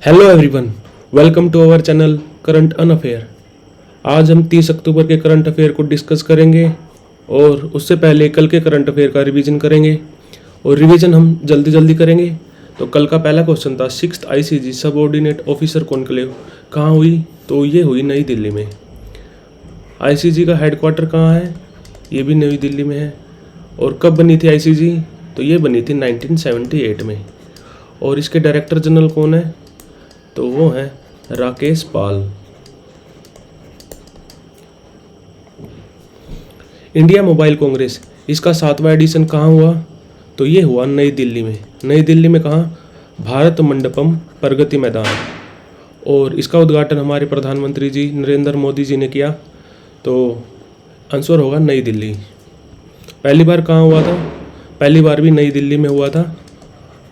Hello everyone, welcome to our channel current an affair. आज हम 30 अक्टूबर के करंट अफेयर को डिस्कस करेंगे और उससे पहले कल के करंट अफेयर का रिवीजन करेंगे। और रिवीजन हम जल्दी करेंगे। तो कल का पहला क्वेश्चन था 6th ICG subordinate officer conclave कहाँ हुई? तो ये हुई नई दिल्ली में। ICG का हेडक्वार्टर कहाँ है? ये भी नई दिल्ली में है। और कब बनी थी ICG? तो ये बनी थी 1978 में। और इसके डायरेक्टर जनरल कौन है? तो वो है राकेश पाल। इंडिया मोबाइल कांग्रेस, इसका 7वां एडिशन कहाँ हुआ? तो ये हुआ नई दिल्ली में। नई दिल्ली में कहाँ? भारत मंडपम प्रगति मैदान। और इसका उद्घाटन हमारे प्रधानमंत्री जी नरेंद्र मोदी जी ने किया। तो आंसर होगा नई दिल्ली। पहली बार कहाँ हुआ था? पहली बार भी नई दिल्ली में हुआ था।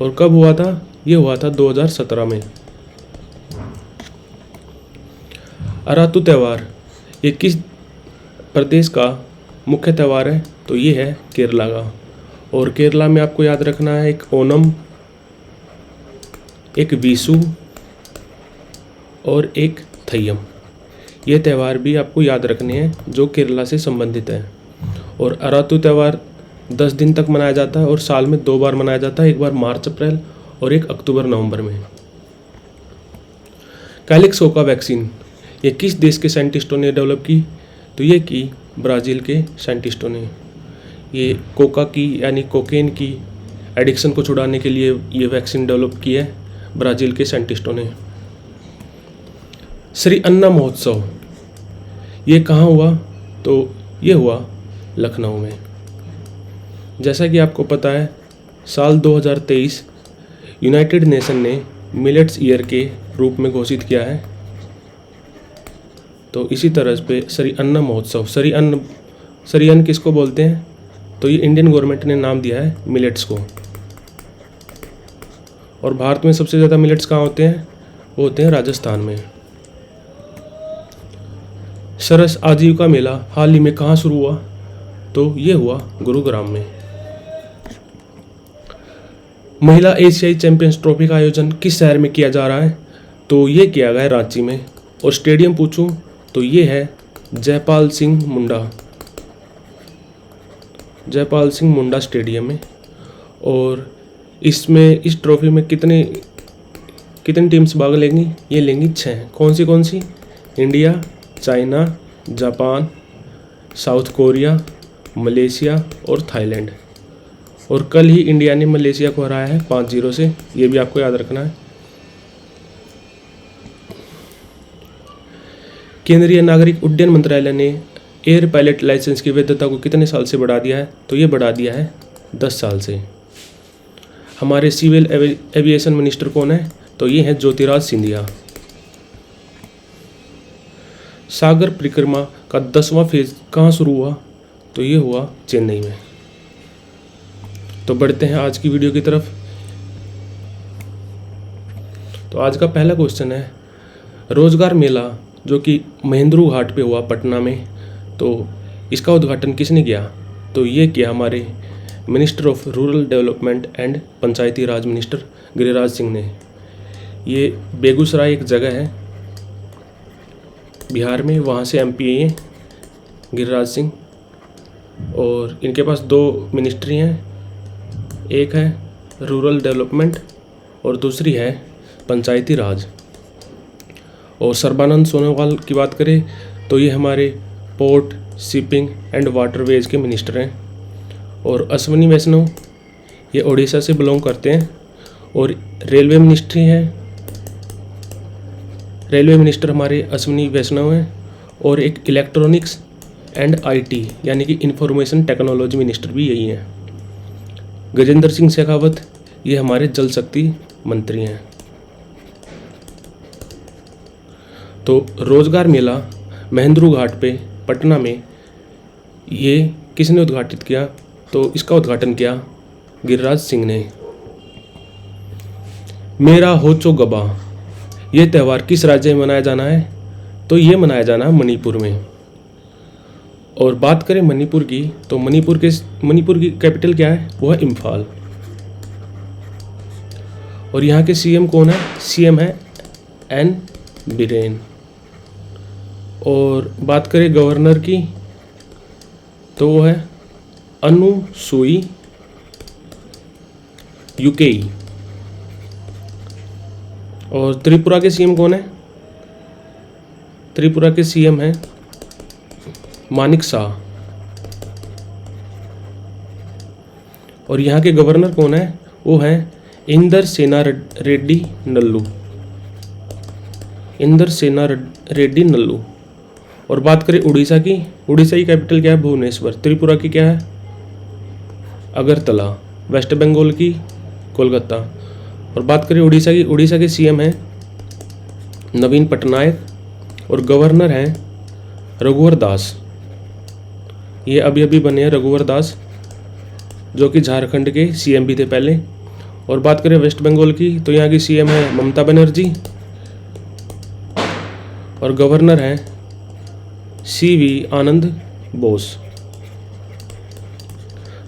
और कब हुआ था? ये हुआ था 2017 में। अरातू त्यौहार, ये किस प्रदेश का मुख्य त्यौहार है? तो ये है केरला का। और केरला में आपको याद रखना है एक ओनम, एक विशु और एक थय्यम। ये त्यौहार भी आपको याद रखने हैं जो केरला से संबंधित है। और अरातू त्यौहार 10 दिन तक मनाया जाता है और साल में 2 बार मनाया जाता है, एक बार मार्च अप्रैल और एक अक्टूबर नवंबर में। कैलिक्सोका वैक्सीन, ये किस देश के साइंटिस्टों ने डेवलप की? तो ये की ब्राज़ील के साइंटिस्टों ने। ये कोका की यानी कोकेन की एडिक्शन को छुड़ाने के लिए ये वैक्सीन डेवलप की है ब्राज़ील के साइंटिस्टों ने। श्री अन्ना महोत्सव, ये कहाँ हुआ? तो ये हुआ लखनऊ में। जैसा कि आपको पता है, साल 2023 यूनाइटेड नेशन ने मिलेट्स ईयर के रूप में घोषित किया है। तो इसी तरह पे श्री अन्न महोत्सव, श्री अन्न किसको बोलते हैं? तो ये इंडियन गवर्नमेंट ने नाम दिया है मिलेट्स को। और भारत में सबसे ज़्यादा मिलेट्स कहाँ होते हैं? वो होते हैं राजस्थान में। सरस आजीविका मेला हाल ही में कहाँ शुरू हुआ? तो ये हुआ गुरुग्राम में। महिला एशियाई चैंपियंस ट्रॉफी का आयोजन किस शहर में किया जा रहा है? तो ये किया गया है रांची में। और स्टेडियम पूछूं तो ये है जयपाल सिंह मुंडा स्टेडियम में। और इसमें इस ट्रॉफी में कितनी टीम्स भाग लेंगी? ये लेंगी 6। कौन सी? India, China, Japan, South Korea, Malaysia और थाईलैंड। और कल ही इंडिया ने मलेशिया को हराया है 5-0 से, ये भी आपको याद रखना है। केंद्रीय नागरिक उड्डयन मंत्रालय ने एयर पायलट लाइसेंस की वैधता को कितने साल से बढ़ा दिया है? तो ये बढ़ा दिया है 10 साल से। हमारे सिविल एविएशन मिनिस्टर कौन है? तो ये हैं ज्योतिराज सिंधिया। सागर परिक्रमा का 10वां फेज कहाँ शुरू हुआ? तो ये हुआ चेन्नई में। तो बढ़ते हैं आज की वीडियो की तरफ। तो आज का पहला क्वेश्चन है, रोजगार मेला जो कि महेंद्रू घाट पे हुआ पटना में, तो इसका उद्घाटन किसने किया? तो ये किया हमारे minister of rural development and Panchayati Raj minister Giriraj Singh ने। ये बेगूसराय एक जगह है बिहार में, वहाँ से MP हैं गिरिराज सिंह। और इनके पास 2 मिनिस्ट्री हैं, एक है रूरल डेवलपमेंट और दूसरी है पंचायती राज। और सर्बानंद सोनोवाल की बात करें तो ये हमारे पोर्ट, शिपिंग एंड वाटरवेज के मिनिस्टर हैं। और अश्विनी वैष्णव ये ओडिशा से बिलोंग करते हैं। और रेलवे मिनिस्ट्री है, रेलवे मिनिस्टर हमारे अश्विनी वैष्णव हैं। और एक इलेक्ट्रॉनिक्स एंड IT यानी कि इंफॉर्मेशन टेक्नोलॉजी मिनिस्टर भी यही हैं। गजेंद्र सिंह शेखावत ये हमारे जल शक्ति मंत्री हैं। तो रोजगार मेला महेंद्रू घाट पे पटना में ये किसने उद्घाटित किया? तो इसका उद्घाटन किया गिरिराज सिंह ने। मेरा होचो गबा, ये त्यौहार किस राज्य में मनाया जाना है? तो ये मनाया जाना है मणिपुर में। और बात करें मणिपुर की, तो मणिपुर की कैपिटल क्या है? वो है इम्फाल। और यहाँ के CM कौन है? CM है एन बिरेन। और बात करें गवर्नर की तो वो है अनुसुई यूकेई। और त्रिपुरा के सीएम कौन है? त्रिपुरा के सीएम हैं मानिक शाह। और यहाँ के गवर्नर कौन है? वो है इंदर सेना रेड्डी नल्लू। इंदर सेना रेड्डी नल्लू। और बात करें उड़ीसा की, उड़ीसा की कैपिटल क्या है? भुवनेश्वर। त्रिपुरा की क्या है? अगरतला। वेस्ट बंगाल की कोलकाता। और बात करें उड़ीसा की, उड़ीसा के सीएम हैं नवीन पटनायक और गवर्नर हैं रघुवर दास। ये अभी अभी बने हैं रघुवर दास, जो कि झारखंड के सीएम भी थे पहले। और बात करें वेस्ट बंगाल की तो यहाँ की सीएम है ममता बनर्जी और गवर्नर हैं सीवी आनंद बोस।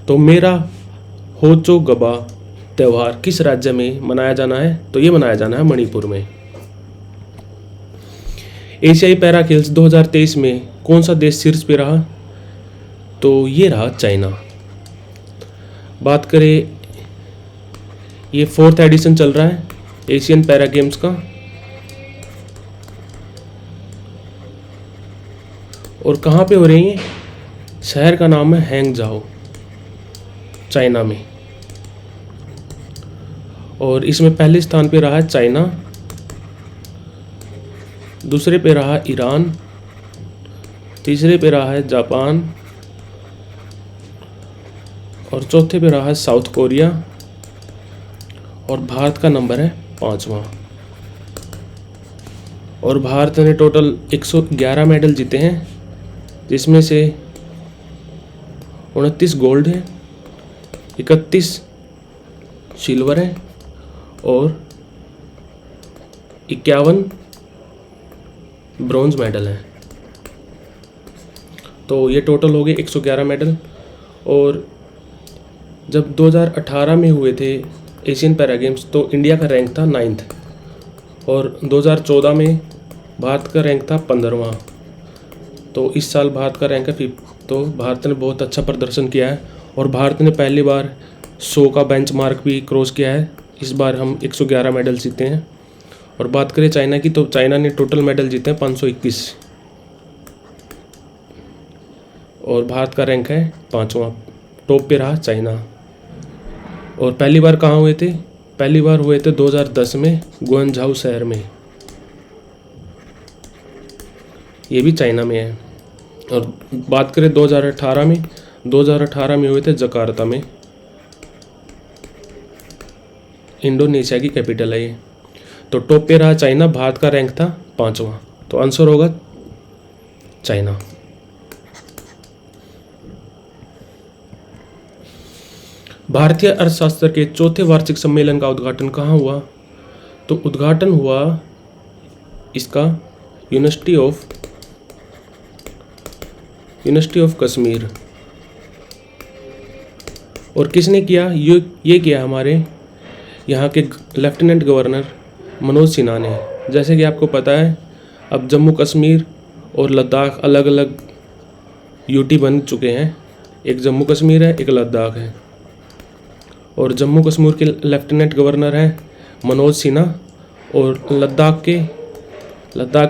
तो मेरा होचो गबा त्यौहार किस राज्य में मनाया जाना है? तो ये मनाया जाना है मणिपुर में। एशियाई पैरा खेल्स 2023 में कौन सा देश शीर्ष पे रहा? तो ये रहा चाइना। बात करें, ये 4th एडिशन चल रहा है एशियन पैरा गेम्स का। और कहाँ पे हो रही है? शहर का नाम है हैंगजाओ, चाइना में। और इसमें पहले स्थान पे रहा है चाइना, दूसरे पे रहा ईरान, तीसरे पे रहा है जापान और चौथे पे रहा है साउथ कोरिया। और भारत का नंबर है 5वां। और भारत ने टोटल 111 मेडल जीते हैं, जिसमें से 29 गोल्ड है, 31 सिल्वर है और 51 ब्रॉन्ज मेडल है। तो ये टोटल हो गए 111 मेडल। और जब 2018 में हुए थे एशियन पैरा गेम्स तो इंडिया का रैंक था 9th और 2014 में भारत का रैंक था 15वां। तो इस साल भारत का रैंक है 5th। तो भारत ने बहुत अच्छा प्रदर्शन किया है और भारत ने पहली बार 100 का बेंचमार्क भी क्रॉस किया है। इस बार हम 111 मेडल जीते हैं। और बात करें चाइना की तो चाइना ने टोटल मेडल जीते हैं 521 और भारत का रैंक है 5वां। टॉप पे रहा चाइना। और पहली बार कहाँ हुए थे? पहली बार हुए थे 2010 में गुआंगझाऊ शहर में, ये भी चाइना में है। और बात करें 2018 में, 2018 में हुए थे जकार्ता में, इंडोनेशिया की कैपिटल है ये। तो टॉप पे रहा चाइना, भारत का रैंक था 5वां। तो आंसर होगा चाइना। भारतीय अर्थशास्त्र के चौथे वार्षिक सम्मेलन का उद्घाटन कहाँ हुआ? तो उद्घाटन हुआ इसका यूनिवर्सिटी ऑफ कश्मीर। और किसने किया? ये किया हमारे यहाँ के लेफ्टिनेंट गवर्नर मनोज सिन्हा ने। जैसे कि आपको पता है अब जम्मू कश्मीर और लद्दाख अलग अलग यूटी बन चुके हैं। एक जम्मू कश्मीर है, एक लद्दाख है। और जम्मू कश्मीर के लेफ्टिनेंट गवर्नर हैं मनोज सिन्हा और लद्दाख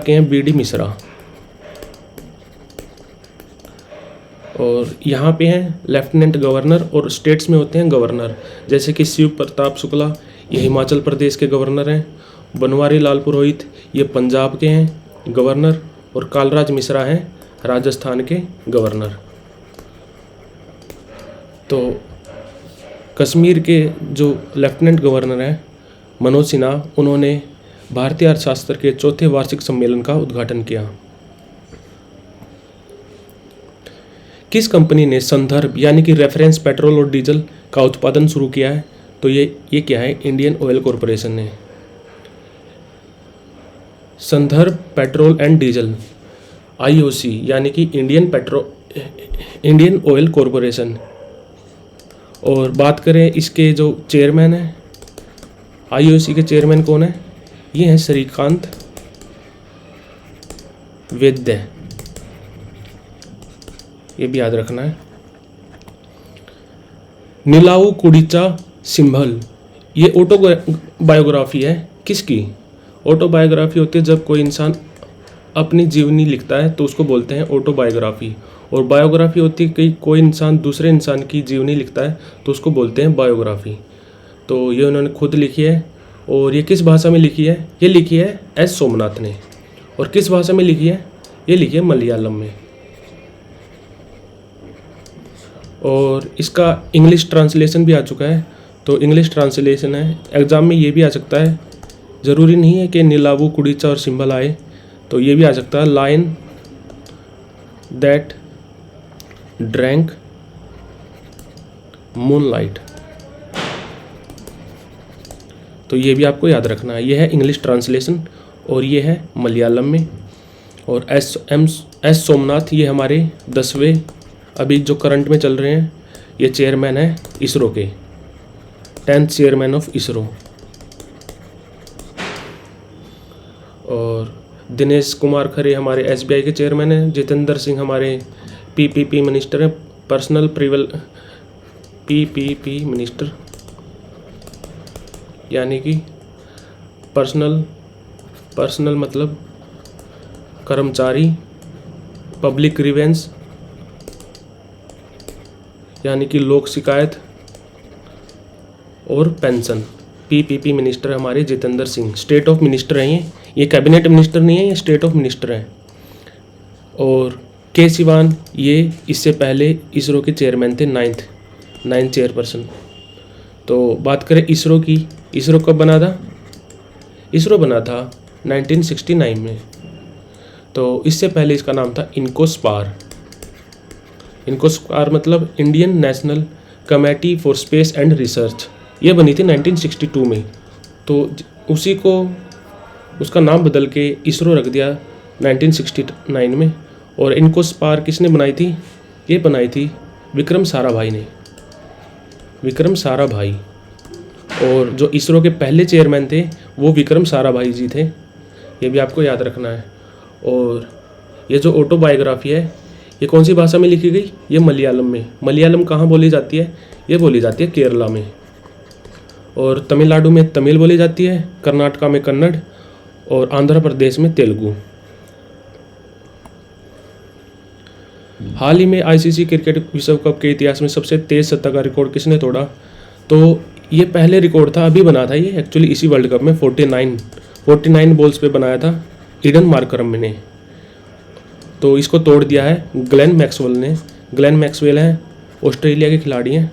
के हैं बीडी मिश्रा। और यहाँ पे हैं लेफ्टिनेंट गवर्नर और स्टेट्स में होते हैं गवर्नर, जैसे कि शिव प्रताप शुक्ला ये हिमाचल प्रदेश के गवर्नर हैं, बनवारी लाल पुरोहित ये पंजाब के हैं गवर्नर और कालराज मिश्रा हैं राजस्थान के गवर्नर। तो कश्मीर के जो लेफ्टिनेंट गवर्नर हैं मनोज सिन्हा, उन्होंने भारतीय अर्थशास्त्र के चौथे वार्षिक सम्मेलन का उद्घाटन किया। किस कंपनी ने संदर्भ यानी कि रेफरेंस पेट्रोल और डीजल का उत्पादन शुरू किया है? तो ये क्या है? इंडियन ऑयल कॉरपोरेशन ने। संदर्भ पेट्रोल एंड डीजल IOC यानी कि इंडियन ऑयल कॉरपोरेशन। और बात करें इसके जो चेयरमैन हैं, IOC के चेयरमैन कौन है? ये हैं श्रीकांत वैद्य, ये भी याद रखना है। नीलावु कुड़ीचा सिंबल, ये ऑटोबायोग्राफी है। किसकी? ऑटोबायोग्राफी होती है जब कोई इंसान अपनी जीवनी लिखता है तो उसको बोलते हैं ऑटोबायोग्राफी। और बायोग्राफी होती है कि कोई इंसान दूसरे इंसान की जीवनी लिखता है तो उसको बोलते हैं बायोग्राफी। तो ये उन्होंने खुद लिखी है। और ये किस भाषा में लिखी है? ये लिखी है एस सोमनाथ ने। और किस भाषा में लिखी है? ये लिखी है मलयालम में। और इसका इंग्लिश ट्रांसलेशन भी आ चुका है। तो इंग्लिश ट्रांसलेशन है, एग्ज़ाम में ये भी आ सकता है। ज़रूरी नहीं है कि नीलावु कुड़ीचा और सिंबल आए, तो ये भी आ सकता है, लाइन दैट ड्रैंक मूनलाइट। तो ये भी आपको याद रखना है। ये है इंग्लिश ट्रांसलेशन और ये है मलयालम में। और एस सोमनाथ ये हमारे 10वें अभी जो करंट में चल रहे हैं, ये चेयरमैन है इसरो के, 10th चेयरमैन ऑफ इसरो। और दिनेश कुमार खरे हमारे SBI के चेयरमैन हैं। जितेंद्र सिंह हमारे PPP मिनिस्टर हैं, पर्सनल PPP मिनिस्टर, यानी कि पर्सनल मतलब कर्मचारी, पब्लिक ग्रीवेंस यानी कि लोक शिकायत, और पेंशन। PPP मिनिस्टर हमारे Jitendra Singh, state of minister हैं ये कैबिनेट मिनिस्टर नहीं है, ये स्टेट ऑफ मिनिस्टर हैं। और के सिवान ये इससे पहले इसरो के चेयरमैन थे, 9th चेयरपर्सन। तो बात करें इसरो की, इसरो कब बना था? इसरो बना था 1969 में। तो इससे पहले इसका नाम था इनकोस्पार। इनकोस्पार मतलब Indian national committee for space and research. ये बनी थी 1962 में। तो उसी को उसका नाम बदल के इसरो रख दिया 1969 में। और इनकोस्पार किसने बनाई थी? ये बनाई थी विक्रम साराभाई ने, विक्रम साराभाई। और जो इसरो के पहले चेयरमैन थे वो विक्रम साराभाई जी थे, ये भी आपको याद रखना है। और ये जो ऑटोबायोग्राफी है ये कौन सी भाषा में लिखी गई? ये मलयालम में। मलयालम कहाँ बोली जाती है? ये बोली जाती है केरला में। और तमिलनाडु में तमिल बोली जाती है, कर्नाटका में कन्नड़, और आंध्र प्रदेश में तेलुगु। हाल ही में ICC क्रिकेट विश्व कप के इतिहास में सबसे तेज शतक का रिकॉर्ड किसने तोड़ा? तो ये पहले रिकॉर्ड था, अभी बना था ये एक्चुअली इसी वर्ल्ड कप में। 49 बॉल्स पे बनाया था ईडन मार्करम ने। तो इसको तोड़ दिया है ग्लेन मैक्सवेल ने। ग्लेन मैक्सवेल हैं, ऑस्ट्रेलिया के खिलाड़ी हैं,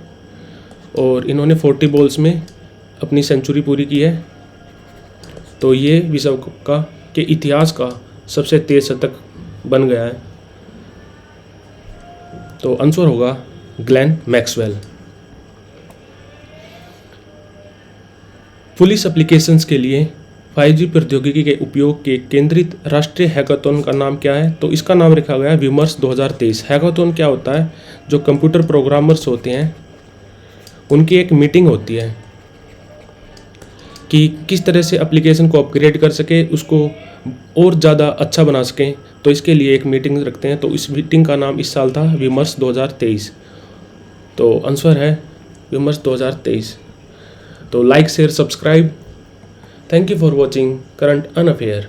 और इन्होंने 40 बॉल्स में अपनी सेंचुरी पूरी की है। तो ये विश्व कप के इतिहास का सबसे तेज शतक बन गया है। तो आंसर होगा ग्लेन मैक्सवेल। पुलिस एप्लीकेशंस के लिए 5G प्रौद्योगिकी के उपयोग के केंद्रित राष्ट्रीय हैकाथॉन का नाम क्या है? तो इसका नाम रखा गया है विमर्श 2023। हैकाथॉन क्या होता है? जो कंप्यूटर प्रोग्रामर्स होते हैं उनकी एक मीटिंग होती है कि किस तरह से एप्लीकेशन को अपग्रेड कर सके, उसको और ज़्यादा अच्छा बना सकें। तो इसके लिए एक मीटिंग रखते हैं। तो इस मीटिंग का नाम इस साल था विमर्श 2023। तो आंसर है विमर्श 2023। तो like share subscribe. Thank you for watching current अनअफेयर।